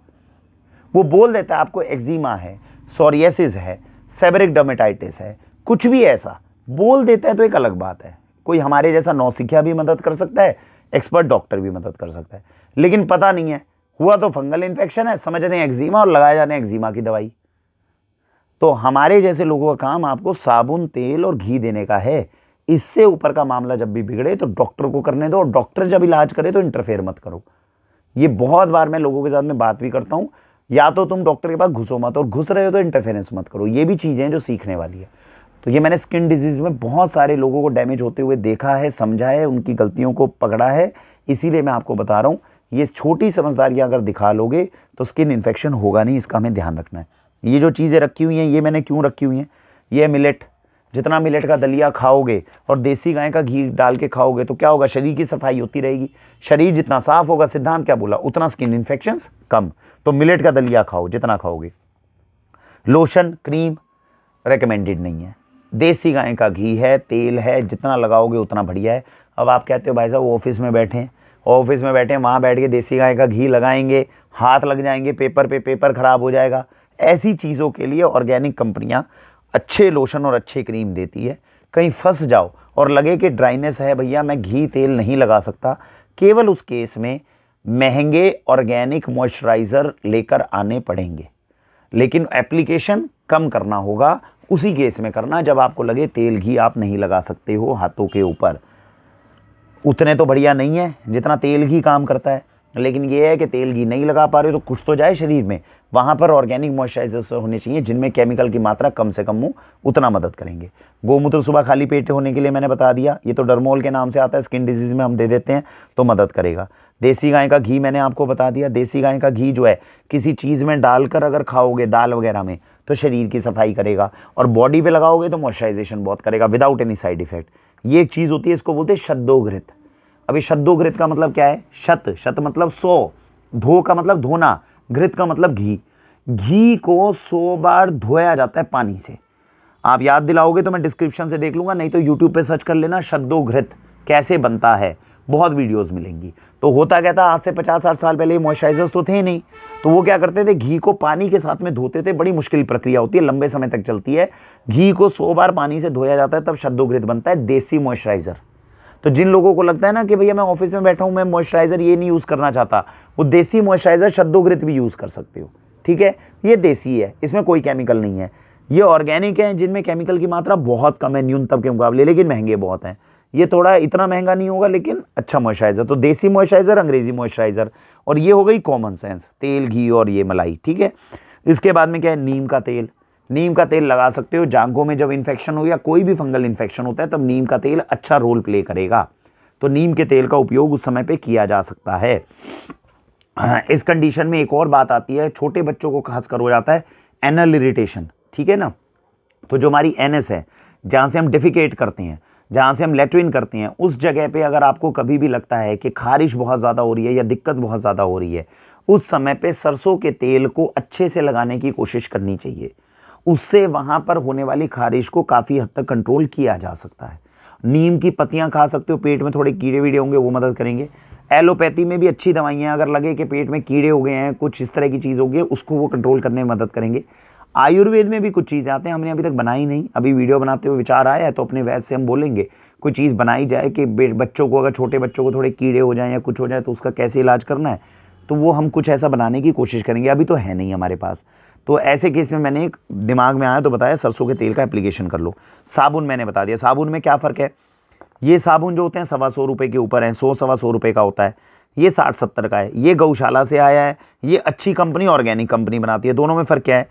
वो बोल देता है आपको एक्जिमा है, सोरियासिस है, सेबरिक डर्मेटाइटिस है, कुछ भी ऐसा बोल देता है तो एक अलग बात है। कोई हमारे जैसा नौसिखिया भी मदद कर सकता है, एक्सपर्ट डॉक्टर भी मदद कर सकता है, लेकिन पता नहीं है, हुआ तो फंगल इन्फेक्शन है, समझ रहे हैं एक्जिमा, और लगाए जा रहे हैं एक्जिमा की दवाई। तो हमारे जैसे लोगों का काम आपको साबुन, तेल और घी देने का है। इससे ऊपर का मामला जब भी बिगड़े तो डॉक्टर को करने दो, और डॉक्टर जब इलाज करे तो इंटरफेयर मत करो। ये बहुत बार मैं लोगों के साथ में बात भी करता हूँ, या तो तुम डॉक्टर के पास घुसो मत, और घुस रहे हो तो इंटरफेरेंस मत करो। ये भी चीज़ें हैं जो सीखने वाली है। तो ये मैंने स्किन डिजीज़ में बहुत सारे लोगों को डैमेज होते हुए देखा है, समझा है, उनकी गलतियों को पकड़ा है, इसीलिए मैं आपको बता रहा हूँ। ये छोटी समझदारियाँ अगर दिखा लोगे तो स्किन इन्फेक्शन होगा नहीं, इसका हमें ध्यान रखना है। ये जो चीज़ें रखी हुई हैं, ये मैंने क्यों रखी हुई हैं, ये मिलेट, जितना मिलेट का दलिया खाओगे और देसी गाय का घी डाल के खाओगे तो क्या होगा, शरीर की सफाई होती रहेगी। शरीर जितना साफ होगा, सिद्धांत क्या बोला, उतना स्किन इन्फेक्शंस कम। तो मिलेट का दलिया खाओ जितना खाओगे। लोशन, क्रीम रेकमेंडेड नहीं है। देसी गाय का घी है, तेल है, जितना लगाओगे उतना बढ़िया है। अब आप कहते हो भाई साहब ऑफिस में बैठे हैं, वहाँ बैठ के देसी गाय का घी लगाएंगे, हाथ लग जाएंगे पेपर पे, पेपर खराब हो जाएगा। ऐसी चीज़ों के लिए ऑर्गेनिक कंपनियां अच्छे लोशन और अच्छे क्रीम देती है। कहीं फंस जाओ और लगे कि ड्राइनेस है, भैया मैं घी तेल नहीं लगा सकता, केवल उस केस में महंगे ऑर्गेनिक मॉइस्चराइज़र लेकर आने पड़ेंगे, लेकिन एप्लीकेशन कम करना होगा। उसी केस में करना जब आपको लगे तेल घी आप नहीं लगा सकते हो हाथों के ऊपर। उतने तो बढ़िया नहीं है जितना तेल घी काम करता है, लेकिन ये है कि तेल घी नहीं लगा पा रहे हो तो कुछ तो जाए शरीर में। वहाँ पर ऑर्गेनिक मॉइस्चराइजर्स होने चाहिए जिनमें केमिकल की मात्रा कम से कम हो, उतना मदद करेंगे। गोमूत्र सुबह खाली पेट होने के लिए मैंने बता दिया, ये तो डर्मोल के नाम से आता है, स्किन डिजीज़ में हम दे देते हैं तो मदद करेगा। देसी गाय का घी मैंने आपको बता दिया, देसी गाय का घी जो है किसी चीज़ में डालकर अगर खाओगे, दाल वगैरह में, तो शरीर की सफाई करेगा, और बॉडी पे लगाओगे तो मॉइस्चराइजेशन बहुत करेगा विदाउट एनी साइड इफेक्ट। ये एक चीज़ होती है, इसको बोलते हैं शब्दोघृत। अभी शब्दोघृत का मतलब क्या है, शत मतलब 100, धो का मतलब धोना, घृत का मतलब घी। घी को 100 बार धोया जाता है पानी से। आप याद दिलाओगे तो मैं डिस्क्रिप्शन से देख लूंगा, नहीं तो यूट्यूब पे सर्च कर लेना शद्दोघृत कैसे बनता है, बहुत वीडियोस मिलेंगी। तो होता क्या था, आज से 50-60 साल पहले मॉइस्चराइजर्स तो थे नहीं, तो वो क्या करते थे, घी को पानी के साथ में धोते थे। बड़ी मुश्किल प्रक्रिया होती है, लंबे समय तक चलती है। घी को 100 बार पानी से धोया जाता है, तब शद्दोघृत बनता है, देसी मॉइस्चराइजर। तो जिन लोगों को लगता है ना कि भैया मैं ऑफिस में बैठा हूं, मैं मॉइस्चराइजर ये नहीं यूज करना चाहता, वो देसी मॉइस्चराइजर शद्दोघृत भी यूज कर सकते हो। ठीक है, ये देसी है, इसमें कोई केमिकल नहीं है। ये ऑर्गेनिक है, जिनमें केमिकल की मात्रा बहुत कम है न्यूनतम के मुकाबले, लेकिन महंगे बहुत हैं। ये थोड़ा इतना महंगा नहीं होगा, लेकिन अच्छा मॉइस्चराइजर। तो देसी मॉइस्चराइजर, अंग्रेजी मॉइस्चराइजर, और ये हो गई कॉमन सेंस, तेल, घी और ये मलाई। ठीक है, इसके बाद में क्या है, नीम का तेल। नीम का तेल लगा सकते हो, जांघों में जब इन्फेक्शन हो या कोई भी फंगल इन्फेक्शन होता है तब नीम का तेल अच्छा रोल प्ले करेगा। तो नीम के तेल का उपयोग उस समय पे किया जा सकता है। इस कंडीशन में एक और बात आती है, छोटे बच्चों को खासकर हो जाता है एनल इरिटेशन। ठीक है ना, तो जो हमारी एनएस है, जहाँ से हम डिफिकेट करते हैं, जहाँ से हम लेट्रिन करते हैं, उस जगह पे अगर आपको कभी भी लगता है कि खारिश बहुत ज़्यादा हो रही है या दिक्कत बहुत ज़्यादा हो रही है, उस समय पे सरसों के तेल को अच्छे से लगाने की कोशिश करनी चाहिए। उससे वहाँ पर होने वाली खारिश को काफ़ी हद तक कंट्रोल किया जा सकता है। नीम की पत्तियाँ खा सकते हो, पेट में थोड़े कीड़े वीड़े होंगे वो मदद करेंगे। एलोपैथी में भी अच्छी दवाइयाँ, अगर लगे कि पेट में कीड़े हो गए हैं, कुछ इस तरह की चीज़ हो गई, उसको वो कंट्रोल करने में मदद करेंगे। आयुर्वेद में भी कुछ चीज़ें आते हैं, हमने अभी तक बनाई नहीं, अभी वीडियो बनाते हुए विचार आया है, तो अपने वैद्य से हम बोलेंगे कोई चीज़ बनाई जाए कि बच्चों को, अगर छोटे बच्चों को थोड़े कीड़े हो जाएं या कुछ हो जाए तो उसका कैसे इलाज करना है, तो वो हम कुछ ऐसा बनाने की कोशिश करेंगे। अभी तो है नहीं हमारे पास। तो ऐसे केस में मैंने एक दिमाग में आया तो बताया, सरसों के तेल का एप्लीकेशन कर लो। साबुन मैंने बता दिया, साबुन में क्या फ़र्क है। ये साबुन जो होते हैं 125 रुपये के ऊपर हैं, 100-125 रुपये का होता है। ये 60-70 का है। ये गौशाला से आया है, ये अच्छी कंपनी, ऑर्गेनिक कंपनी बनाती है। दोनों में फ़र्क क्या है,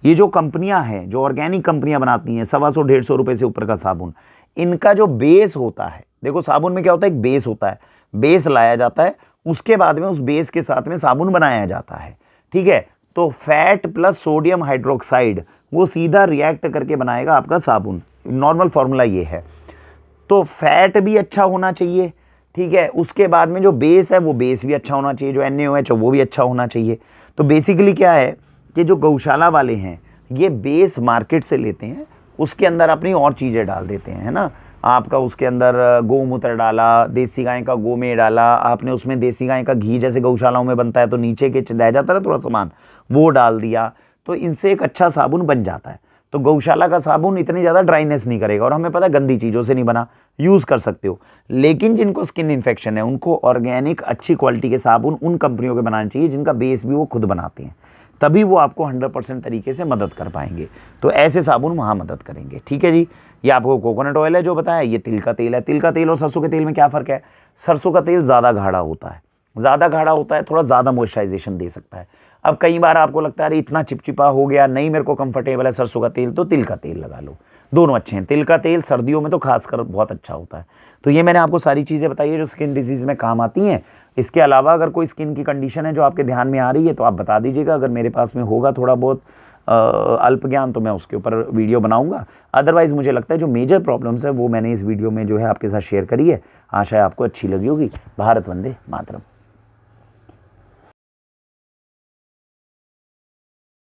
ये जो कंपनियां हैं, जो ऑर्गेनिक कंपनियां बनाती हैं 125-150 रुपये से ऊपर का साबुन, इनका जो बेस होता है, देखो साबुन में क्या होता है, एक बेस होता है, बेस लाया जाता है, उसके बाद में उस बेस के साथ में साबुन बनाया जाता है। ठीक है, तो फैट प्लस सोडियम हाइड्रोक्साइड वो सीधा रिएक्ट करके बनाएगा आपका साबुन। नॉर्मल फॉर्मूला ये है। तो फैट भी अच्छा होना चाहिए। ठीक है, उसके बाद में जो बेस है वो बेस भी अच्छा होना चाहिए, जो NaOH वो भी अच्छा होना चाहिए। तो बेसिकली क्या है कि जो गौशाला वाले हैं ये बेस मार्केट से लेते हैं, उसके अंदर अपनी और चीज़ें डाल देते हैं, है ना। आपका उसके अंदर गौमूत्र डाला, देसी गाय का गोमेय डाला आपने, उसमें देसी गाय का घी जैसे गौशालाओं में बनता है तो नीचे के रह जाता है थोड़ा सामान, वो डाल दिया, तो इनसे एक अच्छा साबुन बन जाता है। तो गौशाला का साबुन इतनी ज़्यादा ड्राइनेस नहीं करेगा, और हमें पता है गंदी चीज़ों से नहीं बना, यूज़ कर सकते हो। लेकिन जिनको स्किन इन्फेक्शन है उनको ऑर्गेनिक अच्छी क्वालिटी के साबुन उन कंपनियों के बनाने चाहिए जिनका बेस भी वो खुद बनाते हैं, तभी वो आपको 100% तरीके से मदद कर पाएंगे। तो ऐसे साबुन वहाँ मदद करेंगे। ठीक है जी, ये आपको कोकोनट ऑयल है जो बताया, ये तिल का तेल है। तिल का तेल और सरसों के तेल में क्या फ़र्क है, सरसों का तेल ज़्यादा गाढ़ा होता है, ज़्यादा गाढ़ा होता है, थोड़ा ज़्यादा मॉइस्चराइजेशन दे सकता है। अब कई बार आपको लगता है अरे इतना चिपचिपा हो गया, नहीं मेरे को कंफर्टेबल है सरसों का तेल, तो तिल का तेल लगा लो, दोनों अच्छे हैं। तिल का तेल सर्दियों में तो खासकर बहुत अच्छा होता है। तो ये मैंने आपको सारी चीज़ें बताई है जो स्किन डिजीज़ में काम आती हैं। इसके अलावा अगर कोई स्किन की कंडीशन है जो आपके ध्यान में आ रही है तो आप बता दीजिएगा, अगर मेरे पास में होगा थोड़ा बहुत अल्प ज्ञान तो मैं उसके ऊपर वीडियो बनाऊंगा। अदरवाइज़ मुझे लगता है जो मेजर प्रॉब्लम्स है वो मैंने इस वीडियो में जो है आपके साथ शेयर करी है। आशा है आपको अच्छी लगी होगी। भारत वंदे मातरम।